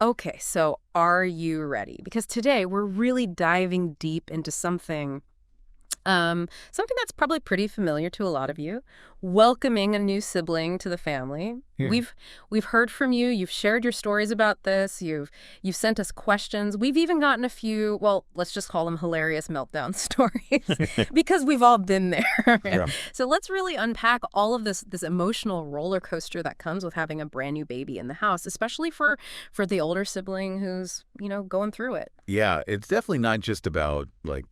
Okay, so are you ready? Because today we're really diving deep into something that's probably pretty familiar to a lot of you, welcoming a new sibling to the family. Yeah. We've heard from you. You've shared your stories about this. You've sent us questions. We've even gotten a few, well, let's just call them hilarious meltdown stories because we've all been there. Yeah. So let's really unpack all of this emotional roller coaster that comes with having a brand new baby in the house, especially for the older sibling who's, going through it. Yeah, it's definitely not just about like,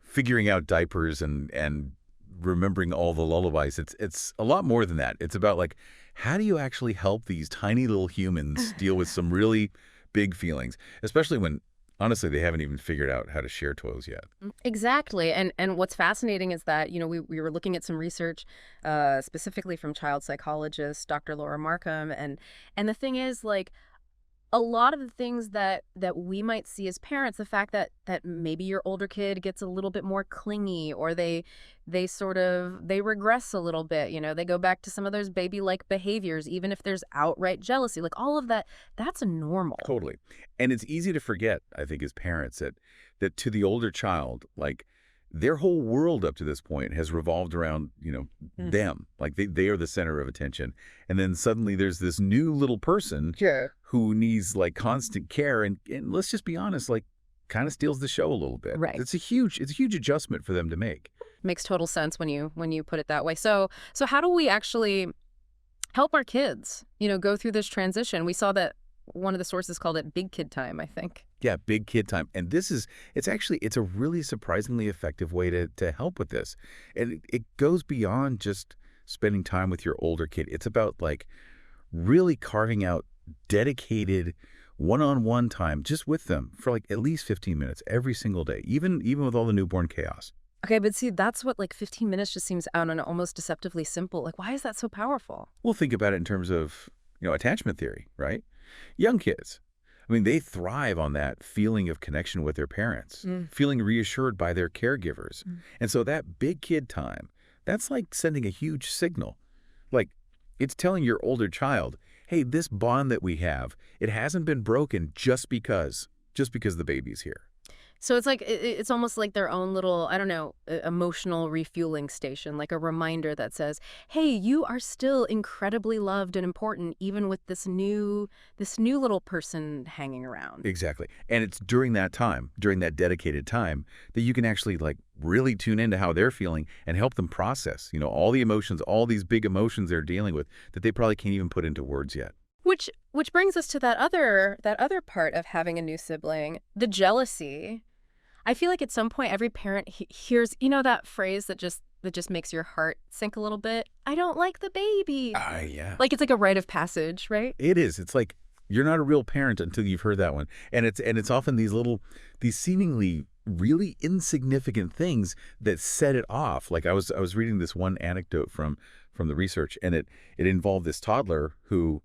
figuring out diapers and remembering all the lullabies. It's a lot more than that. It's about like, how do you actually help these tiny little humans deal with some really big feelings, especially when honestly they haven't even figured out how to share toys yet. Exactly. And what's fascinating is that, we were looking at some research specifically from child psychologist Dr. Laura Markham. And the thing is, like, a lot of the things that we might see as parents, the fact that maybe your older kid gets a little bit more clingy, or they regress a little bit, they go back to some of those baby-like behaviors, even if there's outright jealousy, like all of that, that's normal. Totally. And it's easy to forget, I think, as parents that to the older child, like their whole world up to this point has revolved around, them. Like they are the center of attention. And then suddenly there's this new little person who needs like constant care. And let's just be honest, like kind of steals the show a little bit. Right. It's a huge adjustment for them to make. Makes total sense when you put it that way. So how do we actually help our kids, go through this transition? We saw that one of the sources called it big kid time, I think. Yeah, big kid time. And it's a really surprisingly effective way to help with this. And it goes beyond just spending time with your older kid. It's about like really carving out dedicated one-on-one time just with them for like at least 15 minutes every single day, even with all the newborn chaos. Okay, but see, that's what, like, 15 minutes just seems out and almost deceptively simple. Like, why is that so powerful? We'll think about it in terms of, attachment theory, right? Young kids, I mean, they thrive on that feeling of connection with their parents, feeling reassured by their caregivers. And so that big kid time, that's like sending a huge signal. Like, it's telling your older child, hey, this bond that we have, it hasn't been broken just because the baby's here. So it's like it's almost like their own little, I don't know, emotional refueling station, like a reminder that says, "Hey, you are still incredibly loved and important, even with this new little person hanging around." Exactly. And it's during that time, during that dedicated time, that you can actually like really tune into how they're feeling and help them process, all the emotions, all these big emotions they're dealing with that they probably can't even put into words yet. Which brings us to that other part of having a new sibling, the jealousy. I feel like at some point every parent hears, that phrase that just makes your heart sink a little bit. I don't like the baby. Yeah. Like it's like a rite of passage, right? It is. It's like you're not a real parent until you've heard that one. And it's often these seemingly really insignificant things that set it off. Like I was reading this one anecdote from the research, and it involved this toddler who,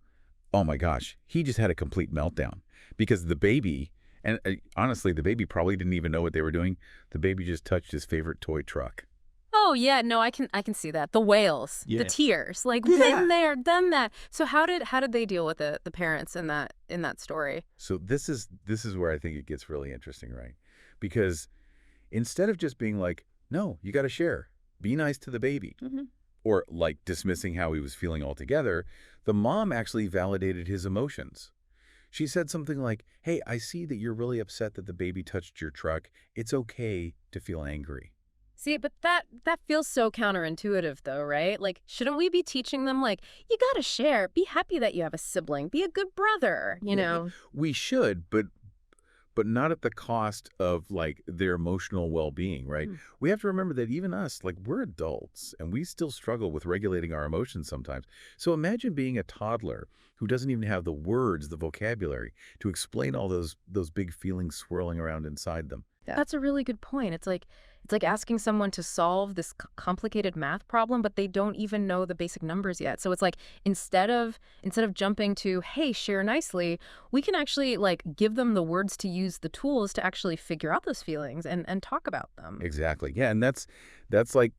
oh my gosh, he just had a complete meltdown because the baby, and honestly, the baby probably didn't even know what they were doing. The baby just touched his favorite toy truck. Oh yeah, no, I can see that. The wails, the tears, like been there, done that. So how did they deal with it, the parents in that story? So this is where I think it gets really interesting, right? Because instead of just being like, no, you got to share, be nice to the baby, or like dismissing how he was feeling altogether, the mom actually validated his emotions. She said something like, hey, I see that you're really upset that the baby touched your truck. It's okay to feel angry. See, but that feels so counterintuitive though, right? Like, shouldn't we be teaching them, like, you gotta share, be happy that you have a sibling, be a good brother, We should, but not at the cost of like their emotional well-being, right? We have to remember that even us, like we're adults and we still struggle with regulating our emotions sometimes. So imagine being a toddler who doesn't even have the words, the vocabulary to explain all those big feelings swirling around inside them. Yeah. That's a really good point. It's like asking someone to solve this complicated math problem, but they don't even know the basic numbers yet. So it's like instead of jumping to, hey, share nicely, we can actually like give them the words to use, the tools to actually figure out those feelings and talk about them. Exactly. Yeah, and that's like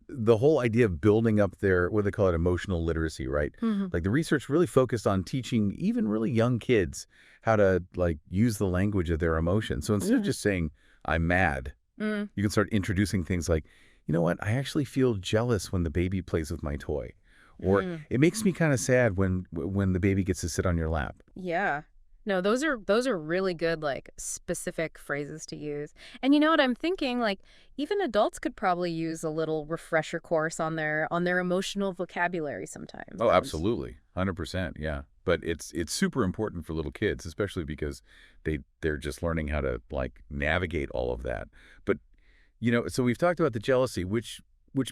the whole idea of building up their, what they call it, emotional literacy, right? Hmm. Like the research really focused on teaching even really young kids how to like use the language of their emotions. So instead of Yeah. just saying, I'm mad, Mm. you can start introducing things like, you know what, I actually feel jealous when the baby plays with my toy. Or Mm. it makes me kind of sad when the baby gets to sit on your lap. Yeah. No, those are really good, like, specific phrases to use. And you know what I'm thinking? Like, even adults could probably use a little refresher course on their emotional vocabulary sometimes. Oh, And absolutely. 100%, yeah. But it's super important for little kids, especially because they're just learning how to like navigate all of that. But so we've talked about the jealousy, which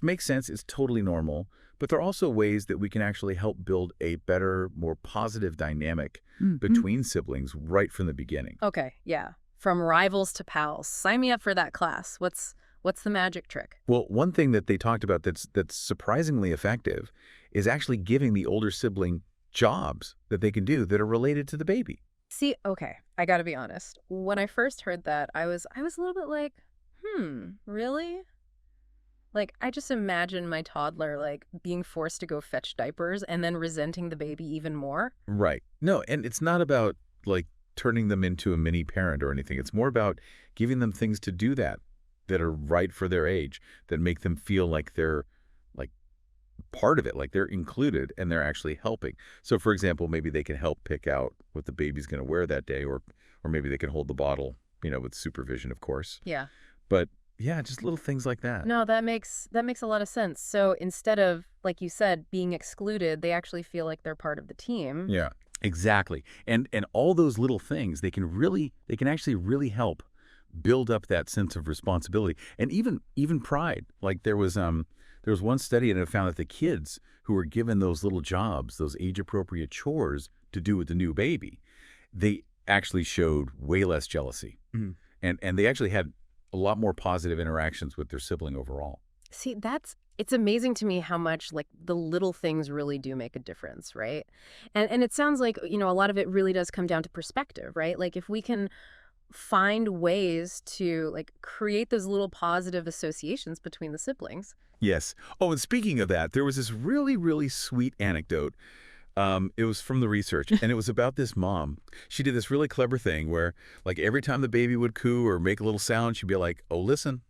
makes sense, it's totally normal, but there are also ways that we can actually help build a better, more positive dynamic Mhm. between siblings right from the beginning. Okay, yeah. From rivals to pals. Sign me up for that class. What's the magic trick? Well, one thing that they talked about that's surprisingly effective is actually giving the older sibling jobs that they can do that are related to the baby. See, okay, I got to be honest. When I first heard that, I was a little bit like, really? Like, I just imagine my toddler, like, being forced to go fetch diapers and then resenting the baby even more. Right. No, and it's not about like turning them into a mini parent or anything. It's more about giving them things to do that are right for their age, that make them feel like they're like part of it, like they're included and they're actually helping. So for example, maybe they can help pick out what the baby's going to wear that day, or maybe they can hold the bottle, with supervision, of course. Yeah. But yeah, just little things like that. No, that makes a lot of sense. So instead of, like you said, being excluded, they actually feel like they're part of the team. Yeah. Exactly. And all those little things, they can actually really help build up that sense of responsibility and even pride. Like there was one study and it found that the kids who were given those little jobs, those age appropriate chores to do with the new baby, they actually showed way less jealousy. Mhm. And they actually had a lot more positive interactions with their sibling overall. See, it's amazing to me how much like the little things really do make a difference, right? And it sounds like, a lot of it really does come down to perspective, right? Like if we can find ways to like create those little positive associations between the siblings. Yes. Oh, and speaking of that, there was this really, really sweet anecdote. It was from the research, and it was about this mom. She did this really clever thing where, like, every time the baby would coo or make a little sound, she'd be like, "Oh, listen,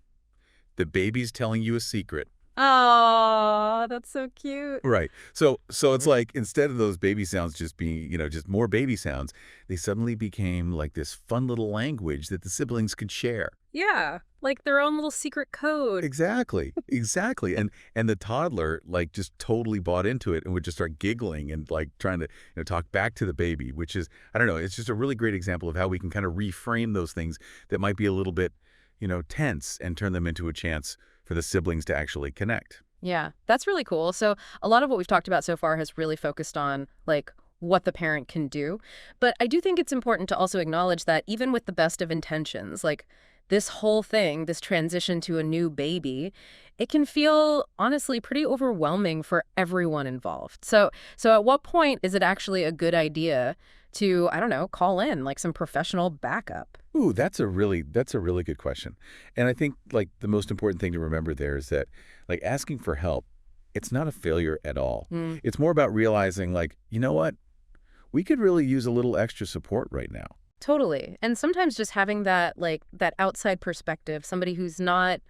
the baby's telling you a secret." Oh, that's so cute. Right. So it's like instead of those baby sounds just being, just more baby sounds, they suddenly became like this fun little language that the siblings could share. Yeah, like their own little secret code. Exactly. Exactly. And the toddler like just totally bought into it and would just start giggling and like trying to, talk back to the baby, which is, I don't know, it's just a really great example of how we can kind of reframe those things that might be a little bit, tense and turn them into a chance for the siblings to actually connect. Yeah, that's really cool. So a lot of what we've talked about so far has really focused on like what the parent can do. But I do think it's important to also acknowledge that even with the best of intentions, like this whole thing, this transition to a new baby, it can feel honestly pretty overwhelming for everyone involved. So at what point is it actually a good idea to, I don't know, call in like some professional backup? Ooh, that's a really good question. And I think like the most important thing to remember there is that like asking for help, it's not a failure at all. Mm, It's more about realizing like, you know what? We could really use a little extra support right now. totally. And sometimes just having that like that outside perspective, somebody who's not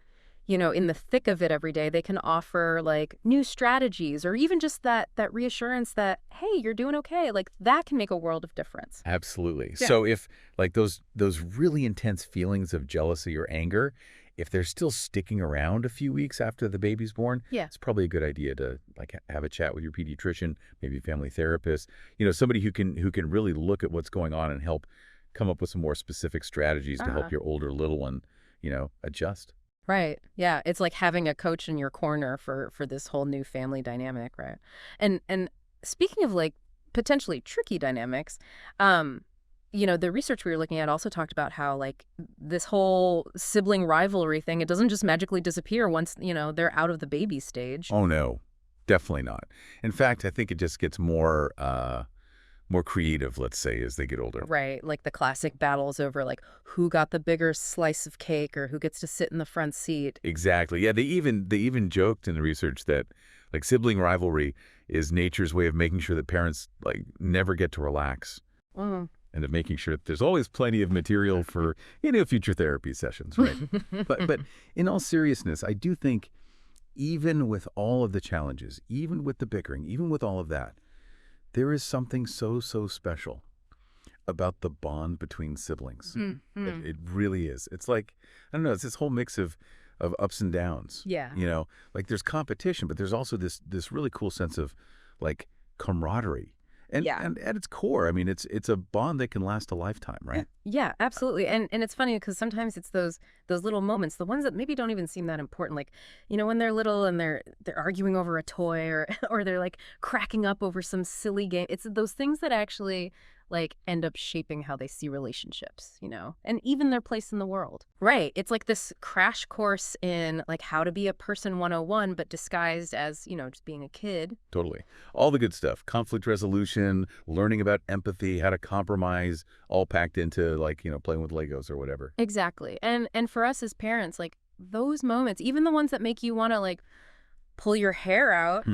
in the thick of it every day, they can offer like new strategies or even just that reassurance that, hey, you're doing okay. Like that can make a world of difference. Absolutely. Yeah. So if like those really intense feelings of jealousy or anger, if they're still sticking around a few weeks after the baby's born, Yeah. it's probably a good idea to like have a chat with your pediatrician, maybe family therapist, somebody who can really look at what's going on and help come up with some more specific strategies to help Ah, your older little one, adjust. right. Yeah. It's like having a coach in your corner for this whole new family dynamic, right? And speaking of like potentially tricky dynamics, the research we were looking at also talked about how like this whole sibling rivalry thing, it doesn't just magically disappear once, they're out of the baby stage. Oh no, definitely not. In fact, I think it just gets more more creative, let's say, as they get older. Right, like the classic battles over like who got the bigger slice of cake or who gets to sit in the front seat. Exactly. Yeah, they even joked in the research that like sibling rivalry is nature's way of making sure that parents like never get to relax, Mm. and of making sure that there's always plenty of material for, future therapy sessions, right? But in all seriousness, I do think even with all of the challenges, even with the bickering, even with all of that, there is something so special about the bond between siblings. It really is. It's like, I don't know, it's this whole mix of ups and downs. Yeah. Like there's competition, but there's also this really cool sense of like camaraderie. And Yeah. and at its core, I mean, it's a bond that can last a lifetime, right? Yeah, absolutely. And it's funny because sometimes it's those little moments, the ones that maybe don't even seem that important. Like, when they're little and they're arguing over a toy or or they're like cracking up over some silly game. It's those things that actually like end up shaping how they see relationships, and even their place in the world. Right. It's like this crash course in like how to be a person 101, but disguised as, just being a kid. Totally. All the good stuff. Conflict resolution, learning about empathy, how to compromise, all packed into like, playing with Legos or whatever. Exactly. And for us as parents, like those moments, even the ones that make you want to like pull your hair out,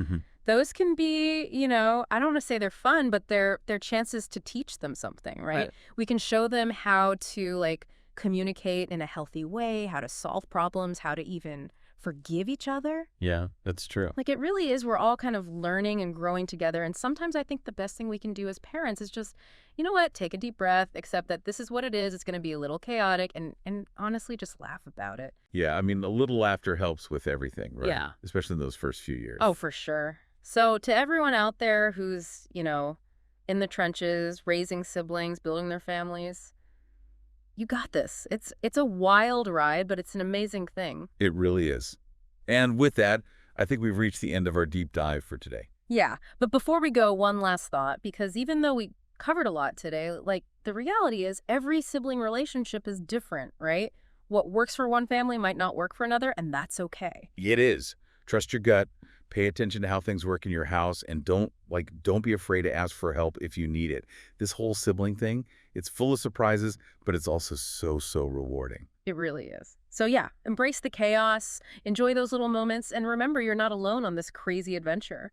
those can be, I don't want to say they're fun, but they're chances to teach them something, right? Right. We can show them how to like communicate in a healthy way, how to solve problems, how to even forgive each other. Yeah, that's true. Like it really is, we're all kind of learning and growing together. And sometimes I think the best thing we can do as parents is just, you know what, take a deep breath, accept that this is what it is. It's going to be a little chaotic and honestly just laugh about it. Yeah, I mean, a little laughter helps with everything, right? Yeah. Especially in those first few years. Oh, for sure. So to everyone out there who's, in the trenches, raising siblings, building their families, you got this. It's a wild ride, but it's an amazing thing. It really is. And with that, I think we've reached the end of our deep dive for today. Yeah. But before we go, one last thought, because even though we covered a lot today, like the reality is every sibling relationship is different, right? What works for one family might not work for another, and that's okay. It is. Trust your gut. Pay attention to how things work in your house, and don't be afraid to ask for help if you need it. This whole sibling thing, it's full of surprises, but it's also so rewarding. It really is. So yeah, embrace the chaos, enjoy those little moments, and remember you're not alone on this crazy adventure.